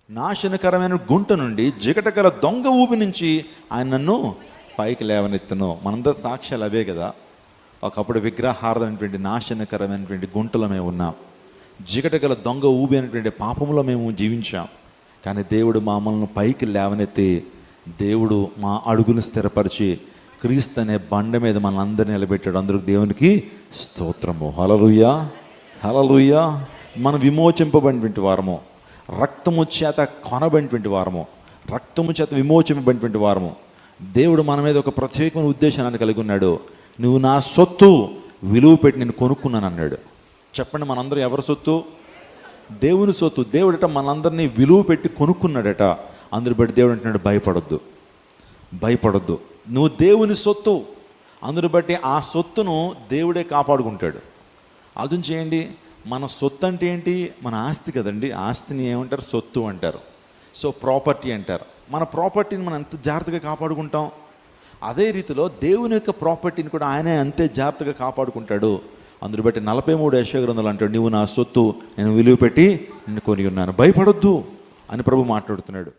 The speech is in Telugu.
నాశనకరమైన గుంట నుండి జిగటగల దొంగ ఊబి నుంచి ఆయన నన్ను పైకి లేవనెత్తను. మనందరి సాక్ష్యాలు అవే కదా. ఒకప్పుడు విగ్రహార్థమైనటువంటి నాశనకరమైనటువంటి గుంటలో మేము ఉన్నాం. జిగటగల దొంగ ఊబి అనేటువంటి పాపంలో మేము జీవించాం. కానీ దేవుడు మమ్మల్ని పైకి లేవనెత్తి, దేవుడు మా అడుగును స్థిరపరిచి క్రీస్తు అనే బండ మీద మన అందరినీ నిలబెట్టాడు. అందరూ దేవునికి స్తోత్రము. హల్లెలూయా, హల్లెలూయా. మనం విమోచింపబడినటువంటి వారము, రక్తము చేత కొనబడినటువంటి వారము, రక్తము చేత విమోచింపబడినటువంటి వారము. దేవుడు మన మీద ఒక ప్రత్యేకమైన ఉద్దేశాన్ని కలిగి ఉన్నాడు. నువ్వు నా సొత్తు, విలువ పెట్టి నేను కొనుక్కున్నాను అన్నాడు. చెప్పండి, మనందరం ఎవరి సొత్తు? దేవుని సొత్తు. దేవుడట మనందరినీ విలువ పెట్టి కొనుక్కున్నాడట. అందరు బట్టి దేవుడు అంటున్నాడు, భయపడొద్దు, భయపడొద్దు. నువ్వు దేవుని సొత్తు. అందును బట్టి ఆ సొత్తును దేవుడే కాపాడుకుంటాడు. ఆలోచన చేయండి. మన సొత్తు అంటే ఏంటి? మన ఆస్తి కదండి. ఆస్తిని ఏమంటారు? సొత్తు అంటారు. సో ప్రాపర్టీ అంటారు. మన ప్రాపర్టీని మనం ఎంత జాగ్రత్తగా కాపాడుకుంటాం, అదే రీతిలో దేవుని యొక్క ప్రాపర్టీని కూడా ఆయనే అంతే జాగ్రత్తగా కాపాడుకుంటాడు. అందును బట్టి 43 యెషయా గ్రంథంలో అంటాడు, నువ్వు నా సొత్తు, నేను విలువ పెట్టి నిన్ను కొని ఉన్నాను, భయపడొద్దు అని ప్రభు మాట్లాడుతున్నాడు.